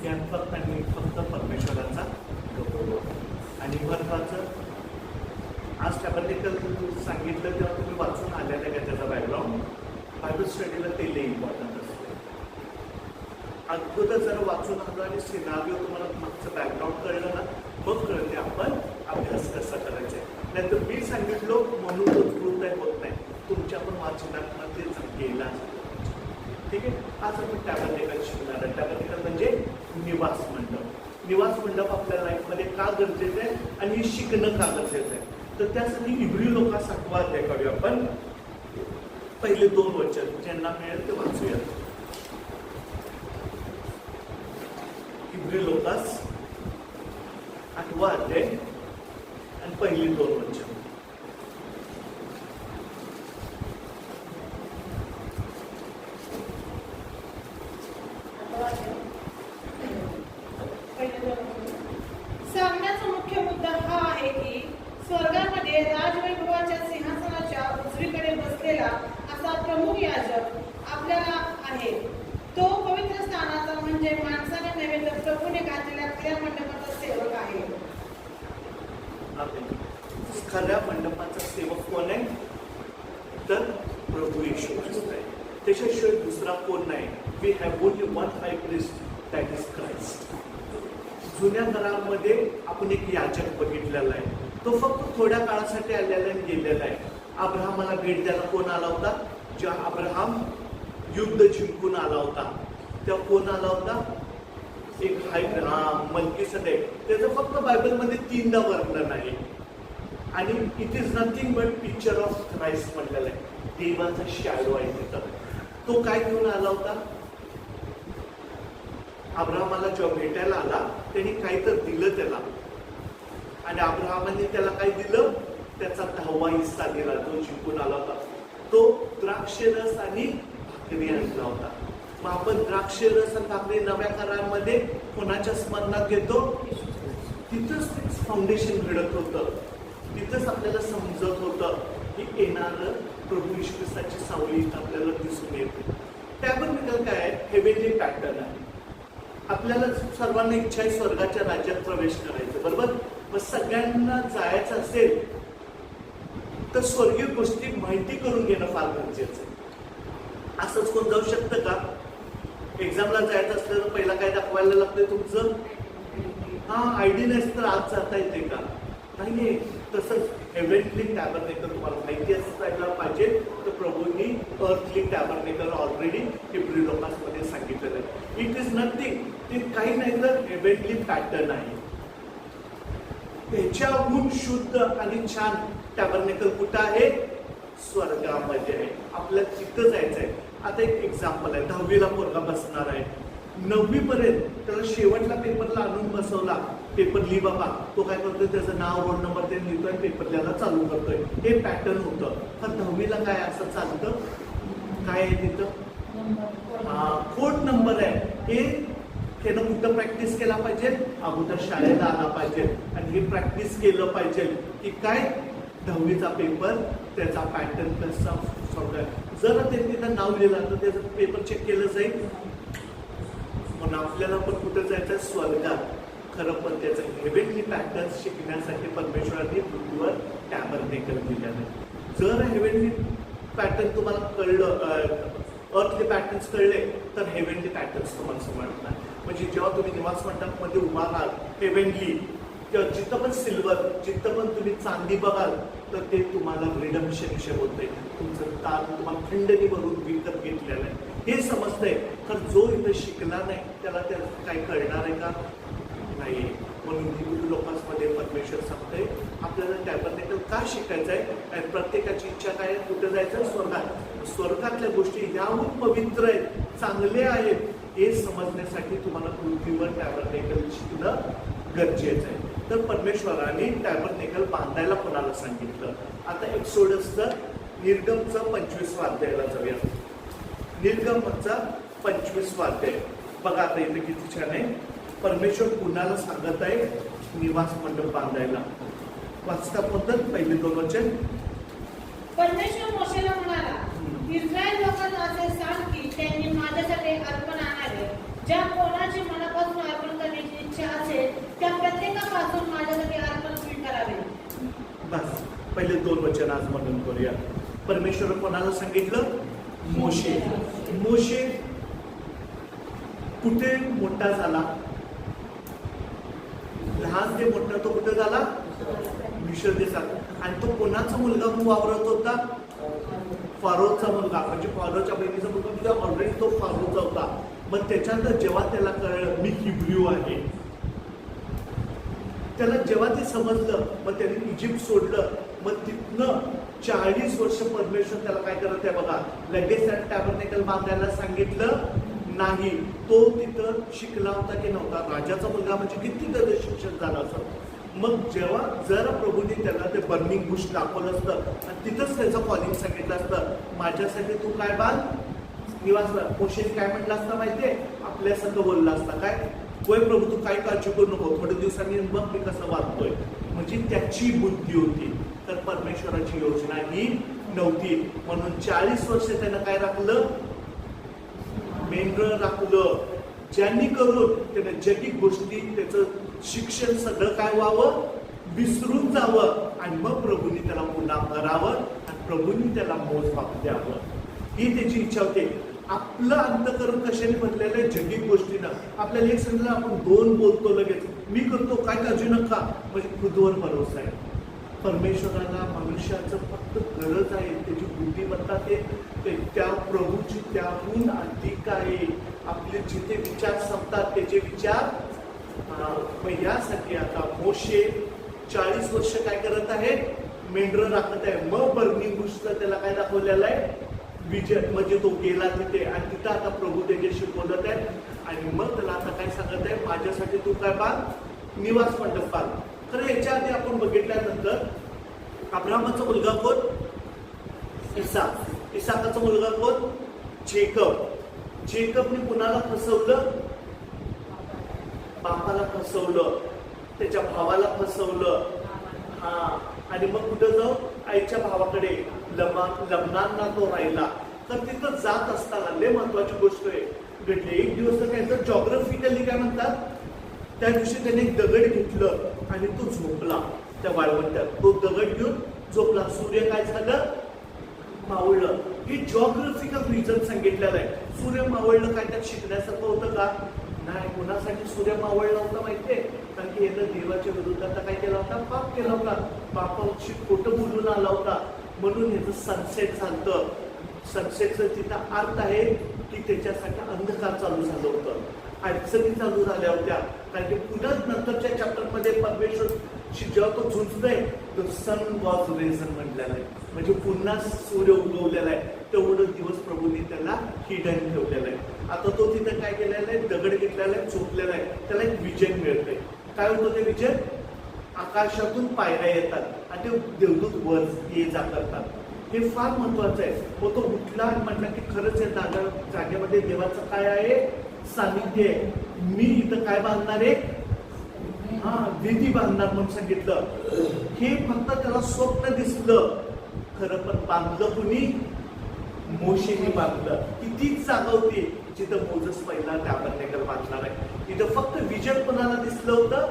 यात फक्त आणि फक्त परमेश्वराचा आणि महत्वाचं आज टॅबरनेकल सांगितलं तेव्हा तुम्ही वाचून आलेलं का त्याचा बॅकग्राऊंड बायबल स्टडीला ते लई इम्पॉर्टंट असते. अगोदर जर वाचून आलो आणि सिनारिओ तुम्हाला मागचं बॅकग्राऊंड कळलं ना मग कळते आपण अभ्यास कसा करायचा आहे. नाहीतर मी सांगितलो म्हणून तो पूर्ण होत नाही. तुमच्या पण वाचनात ते गेला. ठीक आहे. आज आपण टॅबरनेकल शिकणार आहे. टॅबरनेकल म्हणजे निवास मंडप. निवास मंडप आपल्या लाईफमध्ये का गरजेचं आहे आणि हे शिकणं का गरजेचं आहे. तर त्यासाठी इब्री लोकांस 8वा अध्याय काढूया आपण. पहिले 2 वचन ज्यांना मिळेल ते वाचूया. इब्री लोकांस 8वा अध्याय आणि पहिली 2 वचन. सांगण्याचा मुख्य मुद्दा हा आहे की स्वर्गामध्ये राजवैभवाच्या सिंहासनाच्या उजवीकडे बसलेला असा प्रमुख याजक आपल्याला आहे. तो पवित्र स्थानाचा म्हणजे माणसाने नव्हे तर प्रभूने घातलेल्या खऱ्या मंडपाचा सेवक आहे. खऱ्या मंडपाचा सेवक कोण आहे तर प्रभू येशू ख्रिस्त आहे. त्याच्याशिवाय दुसरा कोण नाही. We have only one high priest that is Christ. जुन्या करारामध्ये आपण एक याजक बघितलेला आहे. तो फक्त थोड्या काळासाठी आलेला आणि गेलेला आहे. अब्राहमाला भेट द्यायला कोण आला होता. जेव्हा अब्राहम युद्ध जिंकून आला होता तेव्हा कोण आला होता. एक हाय मल्कीसदेक. त्याचं फक्त बायबलमध्ये 3दा वर्णन आहे आणि it is nothing but picture of Christ म्हटलेलं आहे. देवाचा शॅडो आहे तिथं. तो काय घेऊन आला होता. अब्राहमाला जेव्हा भेटायला आला त्यांनी काहीतरी दिलं त्याला आणि अब्राहमाने त्याला काय दिलं. त्याचा 10वा हिस्सा दिला. जो जिंकून आला होता तो द्राक्षरस आणि भाकरी आणला होता. मग आपण द्राक्षरस आणि भाकरी नव्या करारामध्ये कोणाच्या स्मरणात घेतो. तिथंच फाउंडेशन घडत होतं. तिथंच आपल्याला समजत होतं की येणारं प्रभू येशू ख्रिस्ताची सावली आपल्याला दिसून येते. टॅबरनेकल काय आहे. हेवेनली पॅटर्न आहे. आपल्याला सर्वांना इच्छा आहे स्वर्गाच्या राज्यात प्रवेश करायचं. बरोबर. मग सगळ्यांना जायचं असेल तर स्वर्गीय गोष्टी माहिती करून घेणं फार गरजेचं आहे. असंच कोण जाऊ शकतं का. एक्झामला जायचं असलं तर पहिला काय दाखवायला लागतंय तुमचं. आयडी नसेल तर आज जाता येते का. नाही. तसंच हेवेनली टॅबरनेकल तुम्हाला माहिती असायला पाहिजे. तर प्रभूंनी अर्थली टॅबरनेकल ऑलरेडी इब्री लोकांमध्ये सांगितलेलं आहे. It is nothing. ते काही नाही तर हेवेनली पॅटर्न आहे. त्याच्याहून शुद्ध आणि छान टॅबरनेकल कुठं आहे. स्वर्गामध्ये आहे. आपल्याला तिथं जायचं आहे. आता एक एक्झाम्पल आहे. 10वीला पोरगा बसणार आहे. 9वी पर्यंत त्याला शेवटला पेपरला आणून बसवला. पेपर लिही बाबा. तो काय करतोय त्याचं नाव रोल नंबर ते लिहितोय पेपर लिहायला चालू करतोय. हे पॅटर्न होतं. पण 10वीला काय असं चालतं. काय आहे तिथं. कोड नंबर आहे. हे त्यानं कुठं प्रॅक्टिस केला पाहिजे. अगोदर शाळेला आला पाहिजे आणि हे प्रॅक्टिस केलं पाहिजे की काय 10वीचा पेपर त्याचा पॅटर्न कसा सॉल्व. जर त्यांनी तिथं नाव लिहिलं तर त्याचं पेपर चेक केलं जाईल. म्हणून आपल्याला पण कुठं जायचं स्वर्गात. खरं पण त्याचं हेवेनली पॅटर्न शिकण्यासाठी परमेश्वरांनी पृथ्वीवर टॅबरनेकल दिलेलं आहे. जर हेवेनली पॅटर्न तुम्हाला कळलं अर्थली पॅटर्न्स कळले तर हेवेनली पॅटर्न्स तुम्हाला समजणार. म्हणजे जेव्हा तुम्ही निवास मंडपमध्ये उभा राहाल हेवेनली तेव्हा जिथं पण सिल्वर जिथं पण तुम्ही चांदी बघाल तर ते तुम्हाला रिडम्पशन होतंय. तुमचं तार तुम्हाला खंडणी भरून विकत घेतलेलं आहे. हे समजतंय. तर जो इथं शिकला नाही त्याला त्या काही कळणार आहे का नाही. म्हणून हिंदू लोकांमध्ये परमेश्वर सांगतंय आपल्याला टॅबरनेकल का शिकायचं आहे. प्रत्येकाची इच्छा काय आहे. कुठं जायचं स्वर्गात. स्वर्गातल्या गोष्टी ह्याहून पवित्र आहेत चांगले आहेत हे समजण्यासाठी तुम्हाला पृथ्वीवर टॅबरनेकल शिकणं गरजेचं आहे. तर परमेश्वराने टॅबरनेकल बांधायला कोणाला सांगितलं. आता एक्सोडसचं निर्गमचं 25वा अध्यायाला जाऊया. निर्गमचा 25वा अध्याय बघा. आता इथे किती छान आहे. परमेश्वर कुणाला सांगत आहे निवास मंडप बांधायला. वाचता पद्धत पहिले 2 वचन. परमेश्वर मोशेला म्हणाला, इस्रायल लोकांना असे सांग की त्यांनी माझ्यासाठी अर्पण आणावे ज्या कोणाची मनापासून अर्पण करण्याची इच्छा असेल त्या प्रत्येकापासून माझ्यासाठी अर्पण तुम्ही करावे. बस पहिले 2 वचन आज म्हणून करूया. परमेश्वर कोणाला सांगितलं? मोशे. मोशे कुठे मोठा झाला? लहान ते मोठा तो कुठे झाला? मिस्र देशात. आणि तो कोणाचा मुलगा वावरत होता? फारोचा मुलगा, म्हणजे फारोच्या बहिणीचा मुलगा म्हणजे ऑलरेडी तो फारोचा होता. मग त्याच्यानंतर जेव्हा त्याला कळलं मी हिब्रू आहे, त्याला जेव्हा ते समजलं, मग त्याने इजिप्त सोडलं. मग तिथनं 40 वर्ष परमेश्वर त्याला काय करत आहे बघा. लगेच त्याने टॅबरनेकल बांधायला सांगितलं नाही. तो तिथं शिकला होता की नव्हता? राजाचा मुलगा म्हणजे किती त्याचं शिक्षण झालं असं. मग जेव्हा जरा प्रभूने त्याला ते बर्निंग बुश दाखवलं असतं आणि तिथंच त्याचं कॉलिंग सांगितलं असतं, माझ्यासाठी तू काय बांध निवास. मोशेने काय म्हटलं असतं माहितीये? आपल्यासारखं बोलला असता काय, होय प्रभू तू काय काळजी करू नको, थोड्या दिवसांनी बघ मी कसं वागतोय. म्हणजे त्याची बुद्धी होती, तर परमेश्वराची योजना ही नव्हती. म्हणून 40 वर्ष त्यानं काय राखलं? मेंढरं राखलं. ज्यांनी करून त्यानं जगिक गोष्टी त्याचं शिक्षण सगळं काय व्हावं? विसरून जावं. आणि मग प्रभूंनी त्याला पुन्हा भरावं आणि प्रभूंनी त्याला मोजमाप द्यावं, ही त्याची इच्छा होती. आपलं अंतःकरण कशाने भरलेलं आहे? जगिक गोष्टीनं. आपल्याला एक सांगितलं आपण 2 बोलतो लगेच, मी करतो काय काळजी नका, म्हणजे खुदवर भरोसा आहे. परमेश्वराला मनुष्याचं फक्त गरज आहे त्याची बुद्धिमत्ता. ते त्या प्रभूची त्याहून अधिक आहे. आपले जिथे विचार संपतात त्याचे विचार. मग यासाठी आता मोशे 40 वर्ष काय करत आहे? मेंढरं राखत आहे. मग बर्निंग बुशचं त्याला काय दाखवलेलं आहे? विजय. म्हणजे तो गेला तिथे आणि तिथं आता प्रभू त्याच्याशी बोलत आहे. आणि मग त्याला आता काय सांगत आहे? माझ्यासाठी तू काय बांध? निवास मंडप बांध. तर याच्या आधी आपण बघितल्यानंतर अब्राहमाचा मुलगा कोण? इसाक. इसाकाचा मुलगा कोण? जेकब. जेकबने कुणाला फसवलं? बापाला फसवलं, त्याच्या भावाला फसवलं. आणि मग कुठं जाऊ? आईच्या भावाकडे लबनानला तो राहिला. तर तिथं जात असताना लय महत्वाची गोष्ट आहे घडली. एक दिवस तर जॉग्राफिकली काय म्हणतात, त्या दिवशी त्याने एक दगड घेतलं आणि तो झोपला त्या वाळवंट्यात. तो दगड घेऊन झोपला. सूर्य काय झालं? मावळलं. हे जॉग्राफिकल रिझन सांगितलेलं आहे. सूर्य मावळलं काय त्यात शिकण्यासारखं होतं का? नाही. कुणासाठी सूर्य मावळला होता माहितीये? कारण की यानं देवाच्या विरोधात काय केला होता? पाप केला होता. पापाची खोटं बोलून आला होता. म्हणून याचं सनसेट झालं. सनसेटचं तिथं अर्थ आहे की त्याच्यासाठी अंधकार चालू झालं होतं, अडचणी चालू झाल्या होत्या. कारण की पुन्हा नंतरच्या चॅप्टरमध्ये परमेश्वर जेव्हा तो झुंजतोय तर सन वॉज रेझन म्हटलेलं आहे. म्हणजे पुन्हा सूर्य उगवलेला आहे. तेवढं दिवस प्रभूंनी त्याला हिडन ठेवलेलं आहे. आता तो तिथं काय केलेलं आहे? दगड घेतलेला आहे, झोपलेला आहे. त्याला एक विजन मिळतंय. काय होतं ते विजन? आकाशातून पायऱ्या येतात आणि ते देवदूत वर ये जा करतात. हे फार महत्वाचं आहे. मग तो उठला आणि म्हटलं की खरंच या जागेमध्ये देवाचं काय आहे? सानिध्य आहे. मी इथं काय बांधणार आहे? विधी बांधणार म्हणून सांगितलं. हे फक्त त्याला स्वप्न दिसलं, खरं पण बांधलं कुणी? मोशेने बांधलं. किती जागा होती जिथं मोजेस पहिला टॅबरनेकल बांधणार आहे. इथं फक्त विजन कोणाला दिसलं होतं?